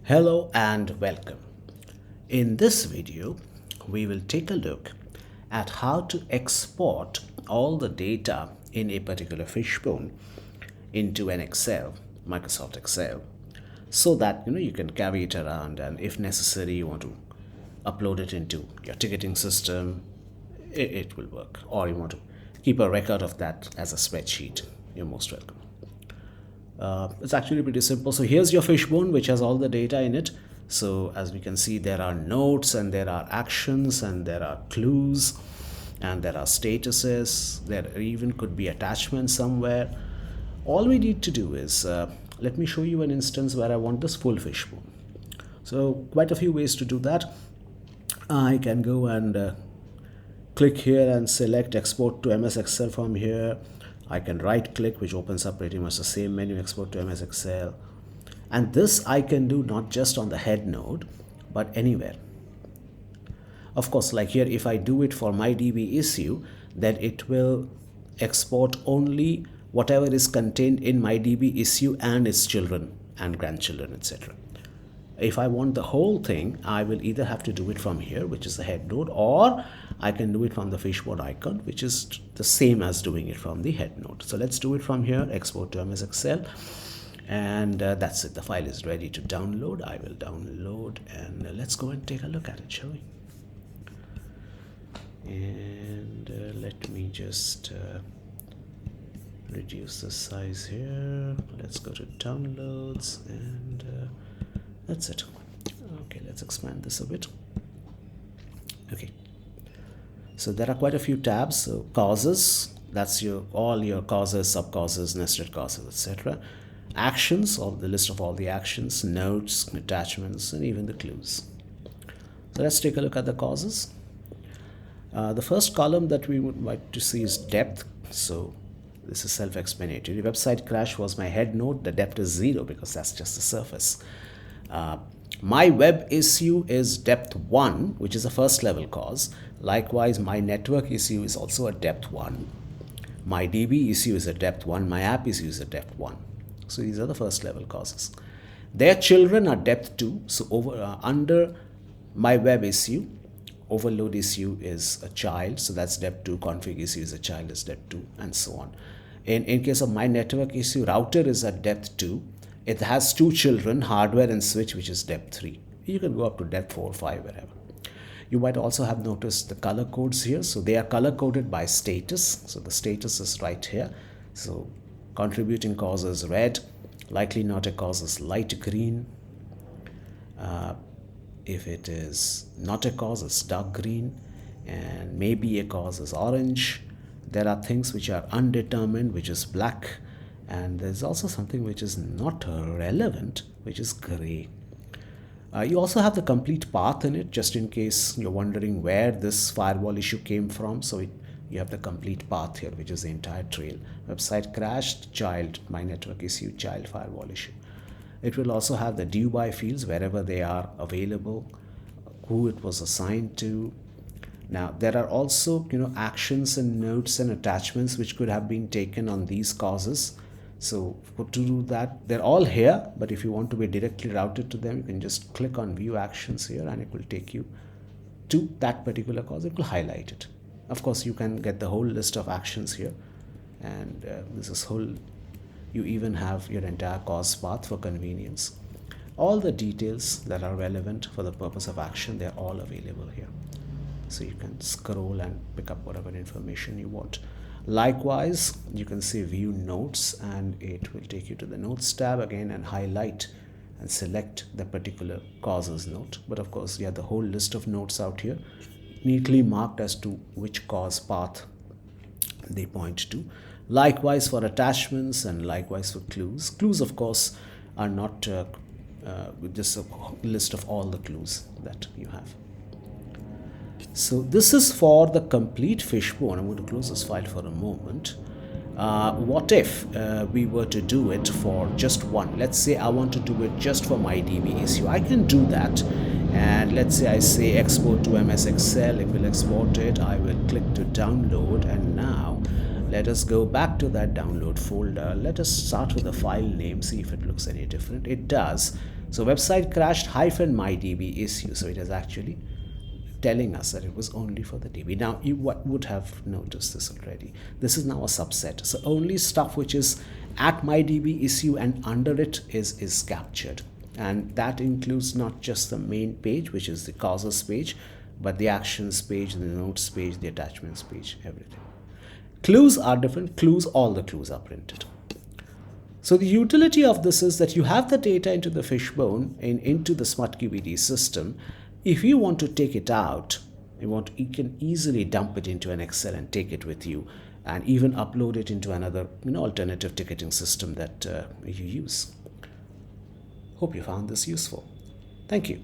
Hello and welcome. In this video, we will take a look at how to export all the data in a particular fishbone into an Excel, Microsoft Excel, so that you can carry it around, and if necessary you want to upload it into your ticketing system, it will work. Or you want to keep a record of that as a spreadsheet, you're most welcome. It's actually pretty simple. So here's your fishbone, which has all the data in it. So as we can see, there are notes and there are actions and there are clues and there are statuses. There even could be attachments somewhere. All we need to do is, let me show you an instance where I want this full fishbone. So quite a few ways to do that. I can go and click here and select export to MS Excel from here. I can right click, which opens up pretty much the same menu, export to MS Excel. And this I can do not just on the head node, but anywhere. Of course, like here, if I do it for my DB issue, then it will export only whatever is contained in my DB issue and its children and grandchildren, etc. If I want the whole thing, I will either have to do it from here, which is the head node, or I can do it from the fishbone icon, which is the same as doing it from the head node. So let's do it from here, export to MS Excel, and that's it. The file is ready to download. I will download, and let's go and take a look at it, shall we? And let me just reduce the size here. Let's go to downloads, and that's it. Okay, let's expand this a bit. Okay, so there are quite a few tabs. So causes, that's all your causes, sub-causes, nested causes, etc. Actions, all the list of all the actions, notes, attachments, and even the clues. So let's take a look at the causes. The first column that we would like to see is depth. So this is self-explanatory. The website crash was my head node. The depth is 0 because that's just the surface. My web issue is depth 1, which is a first level cause. Likewise, my network issue is also a depth 1. My DB issue is a depth 1. My app issue is a depth 1. So these are the first level causes. Their children are depth 2. So under my web issue, overload issue is a child. So that's depth 2. Config issue is a child, is depth 2, and so on. In case of my network issue, router is a depth 2. It has 2 children, hardware and switch, which is depth 3. You can go up to depth 4, 5, wherever. You might also have noticed the color codes here. So they are color coded by status. So the status is right here. So contributing cause is red, likely not a cause is light green. If it is not a cause, it's dark green, and maybe a cause is orange. There are things which are undetermined, which is black. And there's also something which is not relevant, which is gray. You also have the complete path in it, just in case you're wondering where this firewall issue came from. So you have the complete path here, which is the entire trail. Website crashed, child, my network issue, child, firewall issue. It will also have the due by fields wherever they are available, who it was assigned to. Now, there are also actions and notes and attachments which could have been taken on these causes. So to do that, they're all here, but if you want to be directly routed to them, you can just click on view actions here and it will take you to that particular cause. It will highlight it. Of course, you can get the whole list of actions here, and this is whole. You even have your entire cause path for convenience. All the details that are relevant for the purpose of action, they're all available here. So you can scroll and pick up whatever information you want. Likewise, you can see view notes, and it will take you to the notes tab again and highlight and select the particular causes note. But of course, you have the whole list of notes out here, neatly marked as to which cause path they point to. Likewise for attachments, and likewise for clues. Clues, of course, are not just a list of all the clues that you have. So this is for the complete fishbone. I'm going to close this file for a moment. What if we were to do it for just one? Let's say I want to do it just for my DB issue. I can do that. And let's say I say export to MS Excel. It will export it. I will click to download. And now let us go back to that download folder. Let us start with the file name, see if it looks any different. It does. So website crashed hyphen my DB issue. So it is actually telling us that it was only for the DB. Now you would have noticed this already. This is now a subset. So only stuff which is at my DB issue and under it is captured. And that includes not just the main page, which is the causes page, but the actions page, the notes page, the attachments page, everything. Clues are different. Clues, all the clues are printed. So the utility of this is that you have the data into the fishbone into the smartQED system. If you want to take it out, you can easily dump it into an Excel and take it with you, and even upload it into another alternative ticketing system that you use. Hope you found this useful. Thank you.